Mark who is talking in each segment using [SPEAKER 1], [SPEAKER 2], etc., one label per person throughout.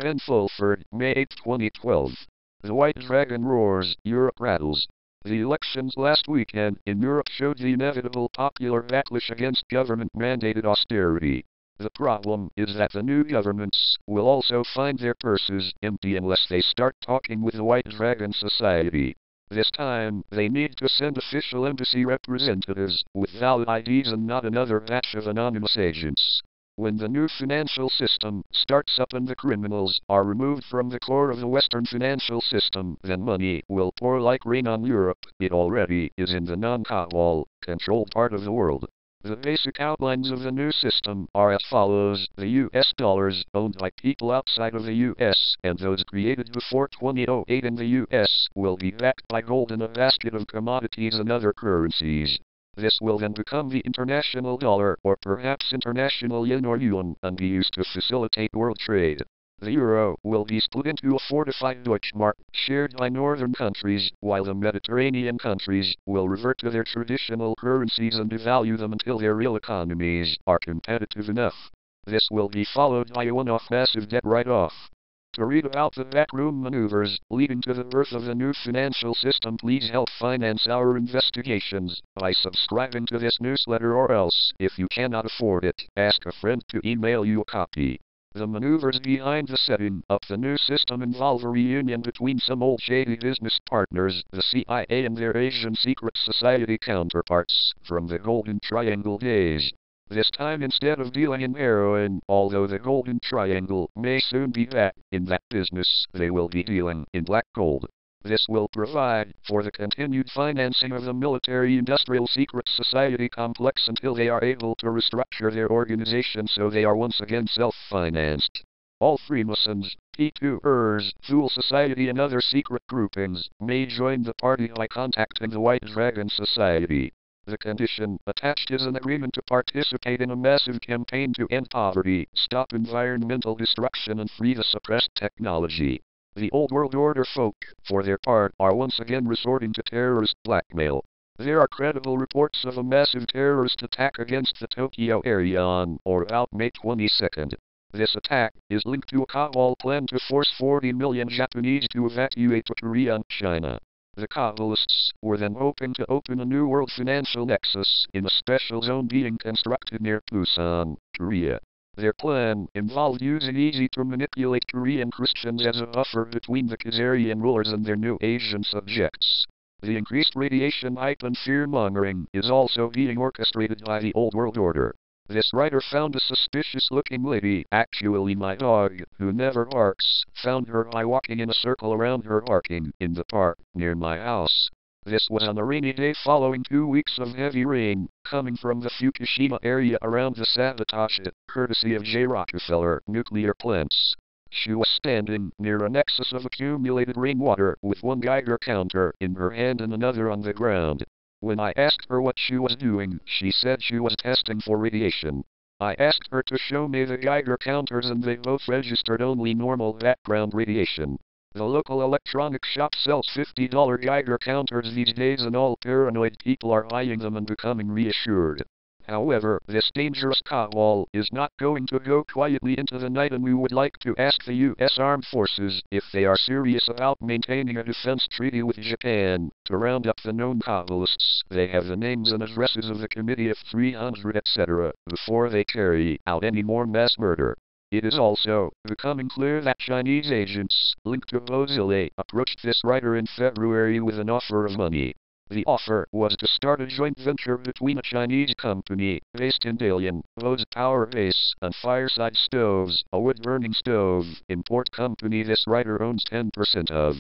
[SPEAKER 1] And Fulford, May 8, 2012. The White Dragon roars, Europe rattles. The elections last weekend in Europe showed the inevitable popular backlash against government-mandated austerity. The problem is that the new governments will also find their purses empty unless they start talking with the White Dragon Society. This time, they need to send official embassy representatives with valid IDs and not another batch of anonymous agents. When the new financial system starts up and the criminals are removed from the core of the Western financial system, then money will pour like rain on Europe. It already is in the non-cabal, controlled part of the world. The basic outlines of the new system are as follows. The US dollars owned by people outside of the US and those created before 2008 in the US will be backed by gold and a basket of commodities and other currencies. This will then become the international dollar or perhaps international yen or yuan and be used to facilitate world trade. The euro will be split into a fortified Deutschmark shared by northern countries, while the Mediterranean countries will revert to their traditional currencies and devalue them until their real economies are competitive enough. This will be followed by a one-off massive debt write-off. To read about the backroom maneuvers leading to the birth of the new financial system, please help finance our investigations by subscribing to this newsletter, or else, if you cannot afford it, ask a friend to email you a copy. The maneuvers behind the setting up the new system involve a reunion between some old shady business partners, the CIA and their Asian secret society counterparts, from the Golden Triangle days. This time, instead of dealing in heroin, although the Golden Triangle may soon be back in that business, they will be dealing in black gold. This will provide for the continued financing of the military-industrial secret society complex until they are able to restructure their organization so they are once again self-financed. All Freemasons, P2ers, Thule Society and other secret groupings may join the party by contacting the White Dragon Society. The condition attached is an agreement to participate in a massive campaign to end poverty, stop environmental destruction and free the suppressed technology. The old world order folk, for their part, are once again resorting to terrorist blackmail. There are credible reports of a massive terrorist attack against the Tokyo area on or about May 22nd. This attack is linked to a cabal plan to force 40 million Japanese to evacuate to Korea and China. The Kabbalists were then hoping to open a new world financial nexus in a special zone being constructed near Busan, Korea. Their plan involved using easy-to-manipulate Korean Christians as a buffer between the Khazarian rulers and their new Asian subjects. The increased radiation hype and fear-mongering is also being orchestrated by the old world order. This writer found a suspicious-looking lady, actually my dog, who never barks, found her by walking in a circle around her barking in the park near my house. This was on a rainy day following 2 weeks of heavy rain, coming from the Fukushima area around the sabotage courtesy of J. Rockefeller nuclear plants. She was standing near a nexus of accumulated rainwater with one Geiger counter in her hand and another on the ground. When I asked her what she was doing, she said she was testing for radiation. I asked her to show me the Geiger counters and they both registered only normal background radiation. The local electronic shop sells $50 Geiger counters these days and all paranoid people are buying them and becoming reassured. However, this dangerous cabal is not going to go quietly into the night, and we would like to ask the U.S. Armed Forces if they are serious about maintaining a defense treaty with Japan to round up the known Kabbalists. They have the names and addresses of the Committee of 300 etc. before they carry out any more mass murder. It is also becoming clear that Chinese agents linked to Bozile approached this writer in February with an offer of money. The offer was to start a joint venture between a Chinese company based in Dalian, Bose Power Base, and Fireside Stoves, a wood-burning stove import company this writer owns 10% of.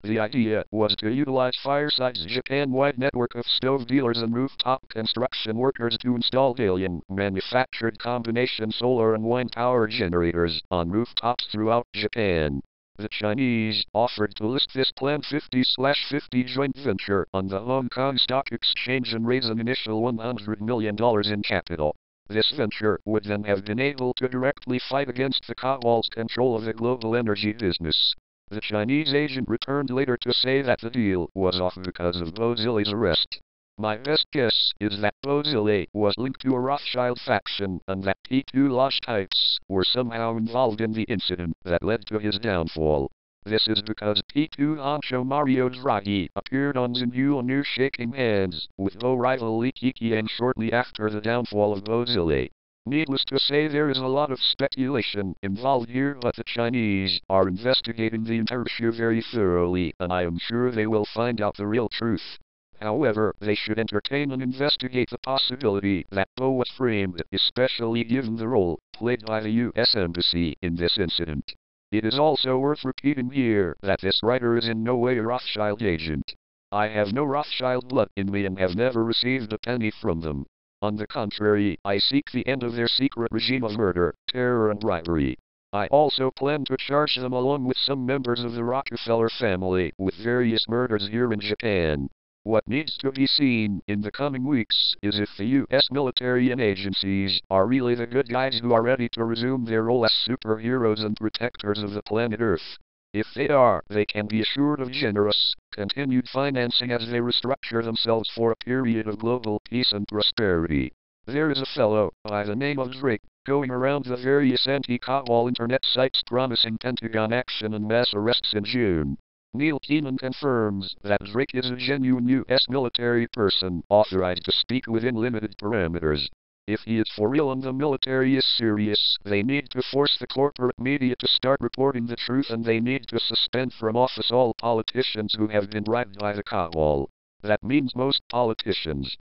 [SPEAKER 1] The idea was to utilize Fireside's Japan-wide network of stove dealers and rooftop construction workers to install Dalian-manufactured combination solar and wind power generators on rooftops throughout Japan. The Chinese offered to list this plan 50/50 joint venture on the Hong Kong Stock Exchange and raise an initial $100 million in capital. This venture would then have been able to directly fight against the cabal's control of the global energy business. The Chinese agent returned later to say that the deal was off because of Bozile's arrest. My best guess is that Bozile was linked to a Rothschild faction and that P2 Losh types were somehow involved in the incident that led to his downfall. This is because P2 Honcho Mario Draghi appeared on the new news shaking hands with rival Li Keqiang shortly after the downfall of Bozile. Needless to say, there is a lot of speculation involved here, but the Chinese are investigating the entire issue very thoroughly, and I am sure they will find out the real truth. However, they should entertain and investigate the possibility that Bo was framed, especially given the role played by the U.S. Embassy in this incident. It is also worth repeating here that this writer is in no way a Rothschild agent. I have no Rothschild blood in me and have never received a penny from them. On the contrary, I seek the end of their secret regime of murder, terror and bribery. I also plan to charge them along with some members of the Rockefeller family with various murders here in Japan. What needs to be seen in the coming weeks is if the U.S. military and agencies are really the good guys who are ready to resume their role as superheroes and protectors of the planet Earth. If they are, they can be assured of generous, continued financing as they restructure themselves for a period of global peace and prosperity. There is a fellow by the name of Drake going around the various anti-cabal internet sites promising Pentagon action and mass arrests in June. Neil Keenan confirms that Drake is a genuine U.S. military person authorized to speak within limited parameters. If he is for real and the military is serious, they need to force the corporate media to start reporting the truth, and they need to suspend from office all politicians who have been bribed by the cabal. That means most politicians.